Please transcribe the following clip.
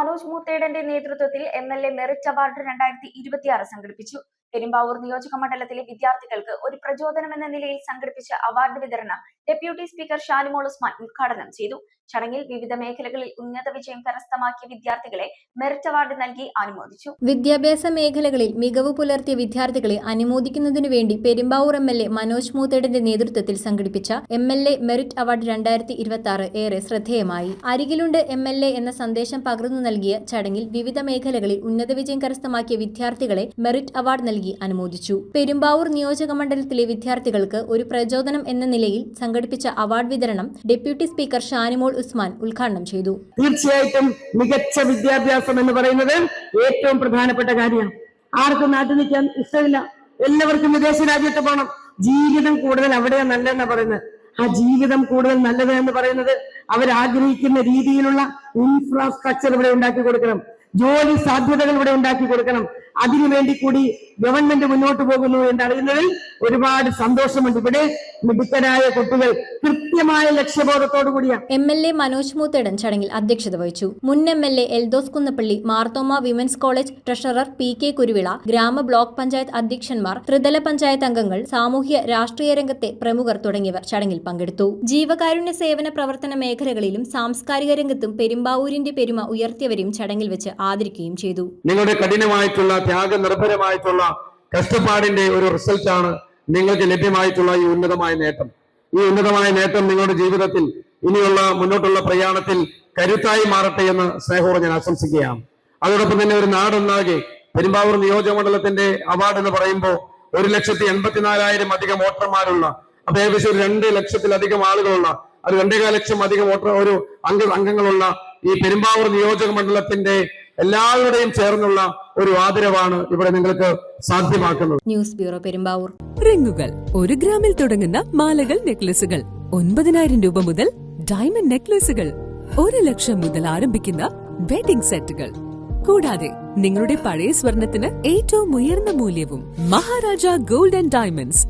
മനോജ് മൂത്തേടന്റെ നേതൃത്വത്തിൽ MLA merit award 2026 സംഘടിപ്പിച്ചു. പെരുമ്പാവൂർ നിയോജക മണ്ഡലത്തിലെ വിദ്യാർത്ഥികൾക്ക് ഒരു പ്രചോദനമെന്ന നിലയിൽ സംഘടിപ്പിച്ച അവാർഡ് വിതരണം ഡെപ്യൂട്ടി സ്പീക്കർ ഷാനിമോൾ ഉസ്മാൻ ഉദ്ഘാടനം ചെയ്തു. ചടങ്ങിൽ വിവിധ മേഖലകളിൽ ഉന്നത വിജയം കരസ്ഥമാക്കിയ വിദ്യാർത്ഥികളെ മെറിറ്റ് അവാർഡ് നൽകി അനുമോദിച്ചു. വിദ്യാഭ്യാസ മേഖലകളിൽ മികവ് പുലർത്തിയ വിദ്യാർത്ഥികളെ അനുമോദിക്കുന്നതിനു വേണ്ടി പെരുമ്പാവൂർ MLA മനോജ് മൂത്തേടന്റെ നേതൃത്വത്തിൽ സംഘടിപ്പിച്ച MLA മെറിറ്റ് അവാർഡ് 2026 ഏറെ ശ്രദ്ധേയമായി. അരികിലുണ്ട് MLA എന്ന സന്ദേശം പകർന്നു നൽകിയ ചടങ്ങിൽ വിവിധ മേഖലകളിൽ ഉന്നത വിജയം കരസ്ഥമാക്കിയ വിദ്യാർത്ഥികളെ മെറിറ്റ് അവാർഡ് നൽകി അനുമോദിച്ചു. പെരുമ്പാവൂർ നിയോജക മണ്ഡലത്തിലെ വിദ്യാർത്ഥികൾക്ക് ഒരു പ്രചോദനം എന്ന നിലയിൽ സംഘടിപ്പിച്ച അവാർഡ് വിതരണം ഡെപ്യൂട്ടി സ്പീക്കർ ഷാനിമോൾ ഉസ്മാൻ ഉദ്ഘാടനം ചെയ്തു. തീർച്ചയായിട്ടും മികച്ച വിദ്യാഭ്യാസം എന്ന് പറയുന്നത് ഏറ്റവും പ്രധാനപ്പെട്ട കാര്യമാണ്. ആർക്കും നാട്ടിൽ നിൽക്കാൻ ഇഷ്ടമില്ല, എല്ലാവർക്കും വിദേശ രാജ്യത്ത് പോകണം. ജീവിതം കൂടുതൽ അവിടെയാണ് നല്ലതെന്ന് പറയുന്നത്. ആ ജീവിതം കൂടുതൽ നല്ലത് എന്ന് പറയുന്നത് അവരാഗ്രഹിക്കുന്ന രീതിയിലുള്ള ഇൻഫ്രാസ്ട്രക്ചർ ഇവിടെ ഉണ്ടാക്കി കൊടുക്കണം, ജോലി സാധ്യതകൾ ഇവിടെ ഉണ്ടാക്കി കൊടുക്കണം. അതിനുവേണ്ടി കൂടി ഗവൺമെന്റ് മുന്നോട്ട് പോകുന്നു എന്നറിയുന്നതിൽ ഒരുപാട് സന്തോഷമുണ്ട്. ഇവിടെ മിടുക്കരായ കുട്ടികൾ കൃത്യമായ ലക്ഷ്യബോധത്തോടു കൂടിയാണ്. MLA മനോജ് മൂത്തേടൻ ചടങ്ങിൽ അധ്യക്ഷത വഹിച്ചു. മുൻ MLA Eldhose Kunnappilly, Marthoma women's college treasurer PK Kuruvila, ഗ്രാമ ബ്ലോക്ക് പഞ്ചായത്ത് അധ്യക്ഷന്മാർ, ത്രിതല പഞ്ചായത്ത് അംഗങ്ങൾ, സാമൂഹ്യ രാഷ്ട്രീയ രംഗത്തെ പ്രമുഖർ തുടങ്ങിയവർ ചടങ്ങിൽ പങ്കെടുത്തു. ജീവകാരുണ്യ സേവന പ്രവർത്തന മേഖലകളിലും സാംസ്കാരിക രംഗത്തും പെരുമ്പാവൂരിന്റെ പെരുമ ഉയർത്തിയവരെയും ചടങ്ങിൽ വെച്ച് ആദരിക്കുകയും ചെയ്തു. നിങ്ങളുടെ കഠിനമായിട്ടുള്ള ത്യാഗനിർഭരമായിട്ടുള്ള കഷ്ടപ്പാടിന്റെ ഒരു റിസൾട്ടാണ് നിങ്ങൾക്ക് ലഭ്യമായിട്ടുള്ള ഈ ഉന്നതമായ നേട്ടം. ഈ ഉന്നതമായ നേട്ടം നിങ്ങളുടെ ജീവിതത്തിൽ ഇനിയുള്ള മുന്നോട്ടുള്ള പ്രയാണത്തിൽ കരുത്തായി മാറട്ടെ എന്ന് സ്നേഹപൂർവ്വം ഞാൻ ആശംസിക്കുകയാണ്. അതോടൊപ്പം തന്നെ ഒരു നാടൊന്നാകെ പെരുമ്പാവൂർ നിയോജക മണ്ഡലത്തിന്റെ അവാർഡ് എന്ന് പറയുമ്പോൾ 1,84,000 അധികം വോട്ടർമാരുള്ള, അപ്പൊ ഏകദേശം 2 ലക്ഷത്തിലധികം ആളുകളുള്ള, അത് 2.25 ലക്ഷം അധികം അംഗങ്ങളുള്ള ഈ പെരുമ്പാവൂർ നിയോജക മണ്ഡലത്തിന്റെ എല്ലാവരുടെയും ചേർന്നുള്ള ഒരു ആദരവാണ് ഇവിടെ നിങ്ങൾക്ക് സാധ്യമാക്കുന്നത്. News bureau, Perumbavoor. റിങ്ങുകൾ 1 ഗ്രാമിൽ തുടങ്ങുന്ന മാലകൾ, നെക്ലസുകൾ 9,000 രൂപ മുതൽ ഡയമണ്ട് നെക്ലസുകൾ 1 ലക്ഷം മുതൽ ആരംഭിക്കുന്ന വെഡിംഗ് സെറ്റുകൾ, കൂടാതെ നിങ്ങളുടെ പഴയ സ്വർണത്തിന് ഏറ്റവും ഉയർന്ന മൂല്യവും. Maharaja gold and diamonds,